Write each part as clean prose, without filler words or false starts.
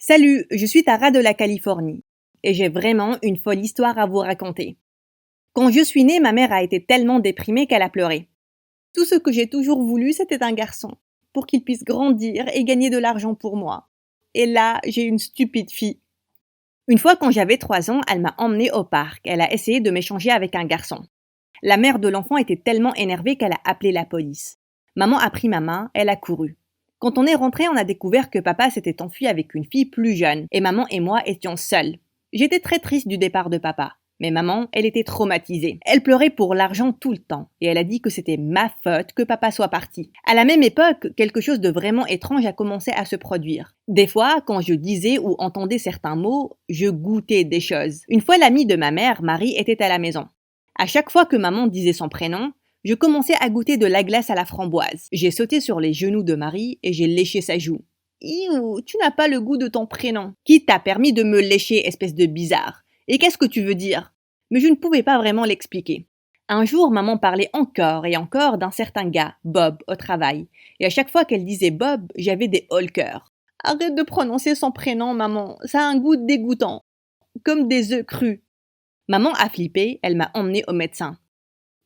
Salut, je suis Tara de la Californie et j'ai vraiment une folle histoire à vous raconter. Quand je suis née, ma mère a été tellement déprimée qu'elle a pleuré. Tout ce que j'ai toujours voulu, c'était un garçon, pour qu'il puisse grandir et gagner de l'argent pour moi. Et là, j'ai une stupide fille. Une fois, quand j'avais 3 ans, elle m'a emmenée au parc. Elle a essayé de m'échanger avec un garçon. La mère de l'enfant était tellement énervée qu'elle a appelé la police. Maman a pris ma main, elle a couru. Quand on est rentré, on a découvert que papa s'était enfui avec une fille plus jeune et maman et moi étions seuls. J'étais très triste du départ de papa, mais maman, elle était traumatisée. Elle pleurait pour l'argent tout le temps et elle a dit que c'était ma faute que papa soit parti. À la même époque, quelque chose de vraiment étrange a commencé à se produire. Des fois, quand je disais ou entendais certains mots, je goûtais des choses. Une fois, l'amie de ma mère, Marie, était à la maison. À chaque fois que maman disait son prénom, je commençais à goûter de la glace à la framboise. J'ai sauté sur les genoux de Marie et j'ai léché sa joue. Iou, tu n'as pas le goût de ton prénom. Qui t'a permis de me lécher, espèce de bizarre? Et qu'est-ce que tu veux dire? Mais je ne pouvais pas vraiment l'expliquer. Un jour, maman parlait encore et encore d'un certain gars, Bob, au travail. Et à chaque fois qu'elle disait Bob, j'avais des hauts le cœur. Arrête de prononcer son prénom, maman. Ça a un goût dégoûtant. Comme des œufs crus. Maman a flippé, elle m'a emmenée au médecin.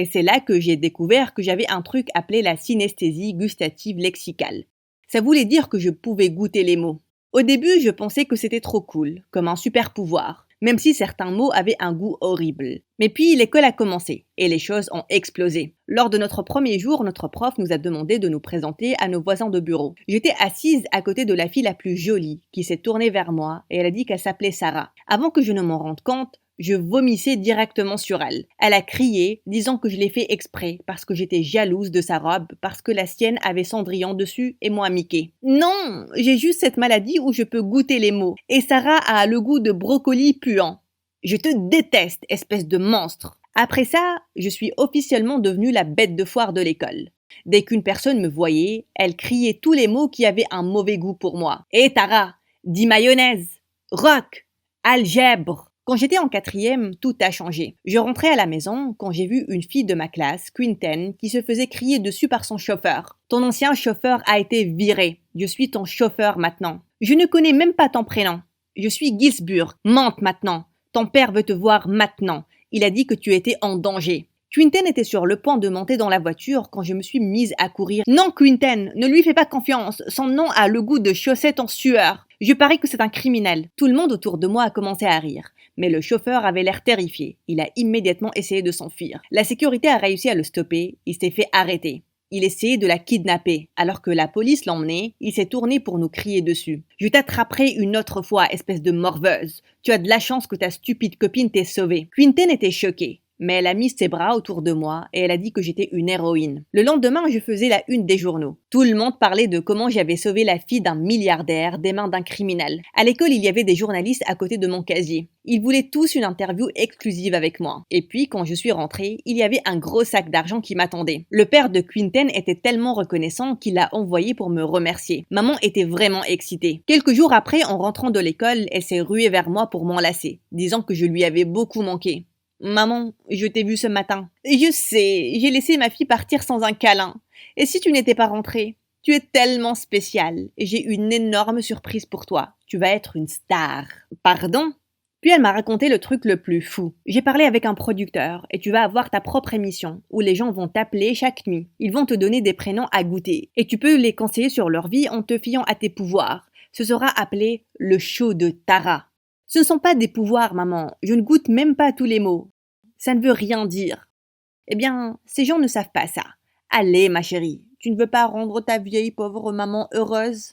Et c'est là que j'ai découvert que j'avais un truc appelé la synesthésie gustative lexicale. Ça voulait dire que je pouvais goûter les mots. Au début, je pensais que c'était trop cool, comme un super pouvoir, même si certains mots avaient un goût horrible. Mais puis l'école a commencé, et les choses ont explosé. Lors de notre premier jour, notre prof nous a demandé de nous présenter à nos voisins de bureau. J'étais assise à côté de la fille la plus jolie, qui s'est tournée vers moi, et elle a dit qu'elle s'appelait Sarah. Avant que je ne m'en rende compte, je vomissais directement sur elle. Elle a crié, disant que je l'ai fait exprès, parce que j'étais jalouse de sa robe, parce que la sienne avait Cendrillon dessus et moi Mickey. Non, j'ai juste cette maladie où je peux goûter les mots. Et Sarah a le goût de brocoli puant. Je te déteste, espèce de monstre. Après ça, je suis officiellement devenue la bête de foire de l'école. Dès qu'une personne me voyait, elle criait tous les mots qui avaient un mauvais goût pour moi. Hé Tara, dis mayonnaise, rock, algèbre. Quand j'étais en 4e, tout a changé. Je rentrais à la maison quand j'ai vu une fille de ma classe, Quinten, qui se faisait crier dessus par son chauffeur. Ton ancien chauffeur a été viré. Je suis ton chauffeur maintenant. Je ne connais même pas ton prénom. Je suis Gisburg. Mente maintenant. Ton père veut te voir maintenant. Il a dit que tu étais en danger. Quinten était sur le point de monter dans la voiture quand je me suis mise à courir. Non, Quinten, ne lui fais pas confiance. Son nom a le goût de chaussettes en sueur. Je parie que c'est un criminel. Tout le monde autour de moi a commencé à rire. Mais le chauffeur avait l'air terrifié. Il a immédiatement essayé de s'enfuir. La sécurité a réussi à le stopper. Il s'est fait arrêter. Il essayait de la kidnapper. Alors que la police l'emmenait, il s'est tourné pour nous crier dessus. Je t'attraperai une autre fois, espèce de morveuse. Tu as de la chance que ta stupide copine t'ait sauvée. Quinten était choquée. Mais elle a mis ses bras autour de moi et elle a dit que j'étais une héroïne. Le lendemain, je faisais la une des journaux. Tout le monde parlait de comment j'avais sauvé la fille d'un milliardaire des mains d'un criminel. À l'école, il y avait des journalistes à côté de mon casier. Ils voulaient tous une interview exclusive avec moi. Et puis, quand je suis rentrée, il y avait un gros sac d'argent qui m'attendait. Le père de Quinten était tellement reconnaissant qu'il l'a envoyé pour me remercier. Maman était vraiment excitée. Quelques jours après, en rentrant de l'école, elle s'est ruée vers moi pour m'enlacer, disant que je lui avais beaucoup manqué. Maman, je t'ai vu ce matin. Je sais, j'ai laissé ma fille partir sans un câlin. Et si tu n'étais pas rentrée? Tu es tellement spéciale et j'ai une énorme surprise pour toi. Tu vas être une star. Pardon? Puis elle m'a raconté le truc le plus fou. J'ai parlé avec un producteur et tu vas avoir ta propre émission où les gens vont t'appeler chaque nuit. Ils vont te donner des prénoms à goûter et tu peux les conseiller sur leur vie en te fiant à tes pouvoirs. Ce sera appelé le show de Tara. Ce ne sont pas des pouvoirs, maman. Je ne goûte même pas tous les mots. Ça ne veut rien dire. Eh bien, ces gens ne savent pas ça. Allez, ma chérie, tu ne veux pas rendre ta vieille pauvre maman heureuse?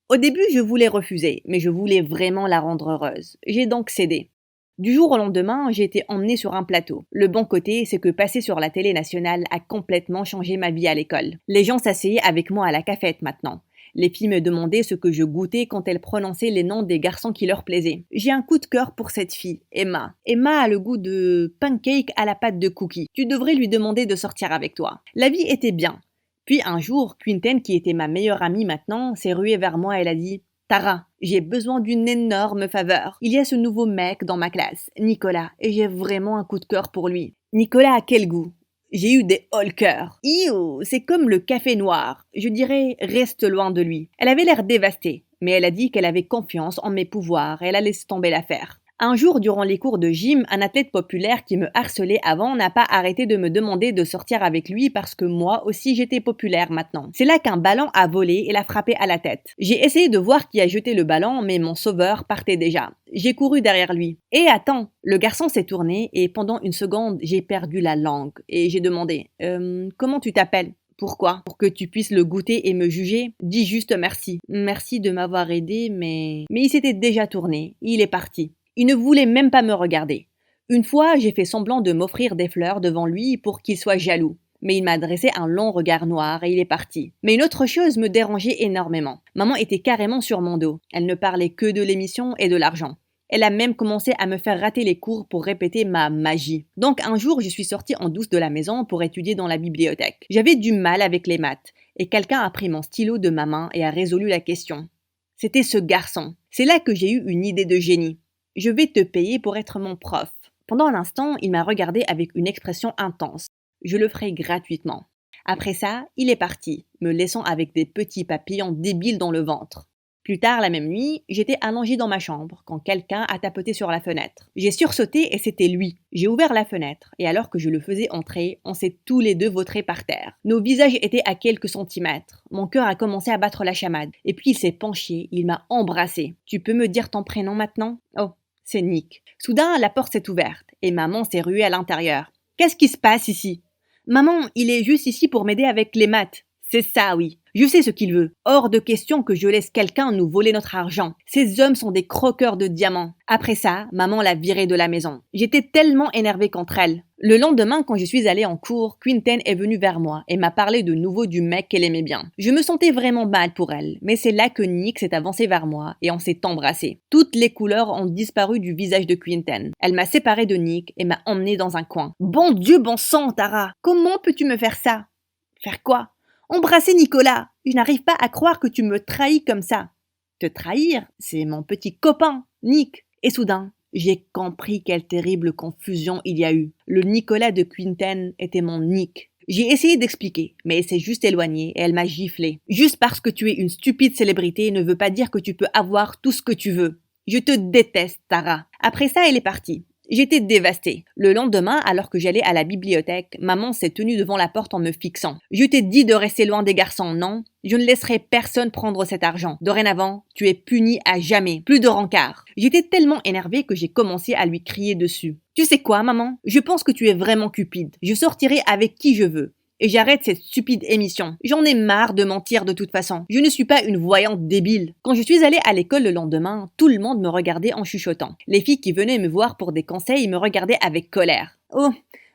Au début, je voulais refuser, mais je voulais vraiment la rendre heureuse. J'ai donc cédé. Du jour au lendemain, j'ai été emmenée sur un plateau. Le bon côté, c'est que passer sur la télé nationale a complètement changé ma vie à l'école. Les gens s'asseyaient avec moi à la cafette maintenant. Les filles me demandaient ce que je goûtais quand elles prononçaient les noms des garçons qui leur plaisaient. J'ai un coup de cœur pour cette fille, Emma. Emma a le goût de pancake à la pâte de cookie. Tu devrais lui demander de sortir avec toi. La vie était bien. Puis un jour, Quinten, qui était ma meilleure amie maintenant, s'est ruée vers moi et elle a dit « Tara, j'ai besoin d'une énorme faveur. Il y a ce nouveau mec dans ma classe, Nicolas, et j'ai vraiment un coup de cœur pour lui. Nicolas a quel goût ? J'ai eu des hauts le cœur. Iou, c'est comme le café noir. Je dirais, reste loin de lui. Elle avait l'air dévastée. mais elle a dit qu'elle avait confiance en mes pouvoirs et elle a laissé tomber l'affaire. Un jour, durant les cours de gym, un athlète populaire qui me harcelait avant n'a pas arrêté de me demander de sortir avec lui parce que moi aussi j'étais populaire maintenant. C'est là qu'un ballon a volé et l'a frappé à la tête. J'ai essayé de voir qui a jeté le ballon, mais mon sauveur partait déjà. J'ai couru derrière lui. Et attends, le garçon s'est tourné et pendant une seconde, j'ai perdu la langue et j'ai demandé comment tu t'appelles? Pourquoi? Pour que tu puisses le goûter et me juger? Dis juste merci. Merci de m'avoir aidé, mais il s'était déjà tourné. Il est parti. Il ne voulait même pas me regarder. Une fois, j'ai fait semblant de m'offrir des fleurs devant lui pour qu'il soit jaloux. Mais il m'a adressé un long regard noir et il est parti. Mais une autre chose me dérangeait énormément. Maman était carrément sur mon dos. Elle ne parlait que de l'émission et de l'argent. Elle a même commencé à me faire rater les cours pour répéter ma magie. Donc un jour, je suis sortie en douce de la maison pour étudier dans la bibliothèque. J'avais du mal avec les maths et quelqu'un a pris mon stylo de ma main et a résolu la question. C'était ce garçon. C'est là que j'ai eu une idée de génie. Je vais te payer pour être mon prof. Pendant un instant, il m'a regardé avec une expression intense. Je le ferai gratuitement. Après ça, il est parti, me laissant avec des petits papillons débiles dans le ventre. Plus tard la même nuit, j'étais allongée dans ma chambre quand quelqu'un a tapoté sur la fenêtre. J'ai sursauté et c'était lui. J'ai ouvert la fenêtre et alors que je le faisais entrer, on s'est tous les deux vautrés par terre. Nos visages étaient à quelques centimètres. Mon cœur a commencé à battre la chamade. Et puis il s'est penché, il m'a embrassé. Tu peux me dire ton prénom maintenant? Oh, c'est Nick. Soudain, la porte s'est ouverte et maman s'est ruée à l'intérieur. Qu'est-ce qui se passe ici? Maman, il est juste ici pour m'aider avec les maths. C'est ça, oui. Je sais ce qu'il veut. Hors de question que je laisse quelqu'un nous voler notre argent. Ces hommes sont des croqueurs de diamants. Après ça, maman l'a virée de la maison. J'étais tellement énervée contre elle. Le lendemain, quand je suis allée en cours, Quinten est venue vers moi et m'a parlé de nouveau du mec qu'elle aimait bien. Je me sentais vraiment mal pour elle, mais c'est là que Nick s'est avancé vers moi et on s'est embrassés. Toutes les couleurs ont disparu du visage de Quinten. Elle m'a séparée de Nick et m'a emmenée dans un coin. Bon Dieu, bon sang, Tara! Comment peux-tu me faire ça? Faire quoi? Embrasser Nicolas! Je n'arrive pas à croire que tu me trahis comme ça. Te trahir, c'est mon petit copain, Nick. Et soudain, j'ai compris quelle terrible confusion il y a eu. Le Nicolas de Quinten était mon Nick. J'ai essayé d'expliquer, mais elle s'est juste éloignée et elle m'a giflé. Juste parce que tu es une stupide célébrité ne veut pas dire que tu peux avoir tout ce que tu veux. Je te déteste, Tara. Après ça, elle est partie. J'étais dévastée. Le lendemain, alors que j'allais à la bibliothèque, maman s'est tenue devant la porte en me fixant. Je t'ai dit de rester loin des garçons, non? Je ne laisserai personne prendre cet argent. Dorénavant, tu es puni à jamais. Plus de rencard. J'étais tellement énervée que j'ai commencé à lui crier dessus. Tu sais quoi, maman? Je pense que tu es vraiment cupide. Je sortirai avec qui je veux. Et j'arrête cette stupide émission. J'en ai marre de mentir de toute façon. Je ne suis pas une voyante débile. Quand je suis allée à l'école le lendemain, tout le monde me regardait en chuchotant. Les filles qui venaient me voir pour des conseils me regardaient avec colère. Oh,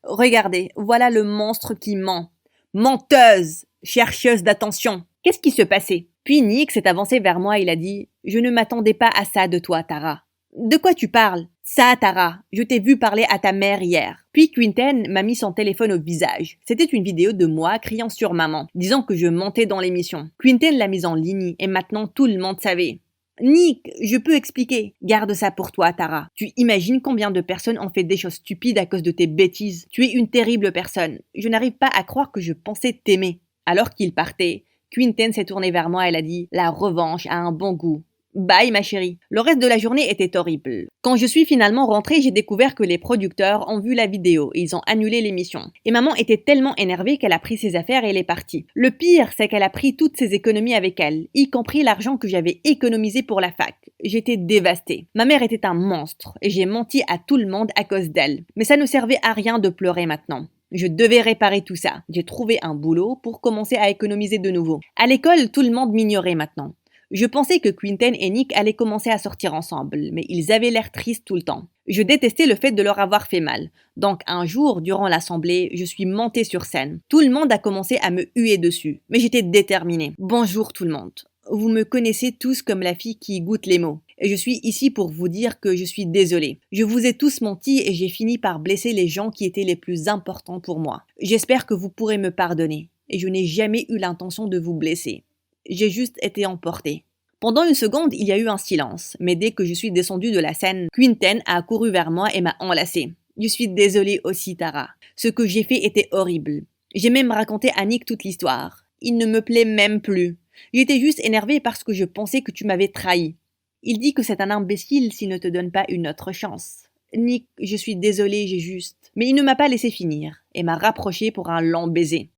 regardez, voilà le monstre qui ment. Menteuse! Chercheuse d'attention! Qu'est-ce qui se passait? Puis Nick s'est avancé vers moi et il a dit « Je ne m'attendais pas à ça de toi, Tara. » De quoi tu parles? Ça, Tara, je t'ai vu parler à ta mère hier. Puis Quinten m'a mis son téléphone au visage. C'était une vidéo de moi criant sur maman, disant que je mentais dans l'émission. Quinten l'a mise en ligne et maintenant tout le monde savait. Nick, je peux expliquer. Garde ça pour toi, Tara. Tu imagines combien de personnes ont fait des choses stupides à cause de tes bêtises? Tu es une terrible personne. Je n'arrive pas à croire que je pensais t'aimer. Alors qu'il partait, Quinten s'est tourné vers moi et elle a dit « La revanche a un bon goût. » Bye ma chérie. Le reste de la journée était horrible. Quand je suis finalement rentrée, j'ai découvert que les producteurs ont vu la vidéo et ils ont annulé l'émission. Et maman était tellement énervée qu'elle a pris ses affaires et elle est partie. Le pire, c'est qu'elle a pris toutes ses économies avec elle, y compris l'argent que j'avais économisé pour la fac. J'étais dévastée. Ma mère était un monstre et j'ai menti à tout le monde à cause d'elle. Mais ça ne servait à rien de pleurer maintenant. Je devais réparer tout ça. J'ai trouvé un boulot pour commencer à économiser de nouveau. À l'école, tout le monde m'ignorait maintenant. Je pensais que Quinten et Nick allaient commencer à sortir ensemble, mais ils avaient l'air tristes tout le temps. Je détestais le fait de leur avoir fait mal. Donc un jour, durant l'assemblée, je suis montée sur scène. Tout le monde a commencé à me huer dessus, mais j'étais déterminée. Bonjour tout le monde. Vous me connaissez tous comme la fille qui goûte les mots. Et je suis ici pour vous dire que je suis désolée. Je vous ai tous menti et j'ai fini par blesser les gens qui étaient les plus importants pour moi. J'espère que vous pourrez me pardonner. Et je n'ai jamais eu l'intention de vous blesser. J'ai juste été emportée. Pendant une seconde, il y a eu un silence, mais dès que je suis descendue de la scène, Quinten a accouru vers moi et m'a enlacée. Je suis désolée aussi, Tara. Ce que j'ai fait était horrible. J'ai même raconté à Nick toute l'histoire. Il ne me plaît même plus. J'étais juste énervée parce que je pensais que tu m'avais trahi. Il dit que c'est un imbécile s'il ne te donne pas une autre chance. Nick, je suis désolée, j'ai juste. Mais il ne m'a pas laissé finir et m'a rapproché pour un long baiser.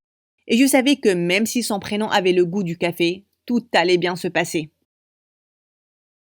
Et je savais que même si son prénom avait le goût du café, tout allait bien se passer.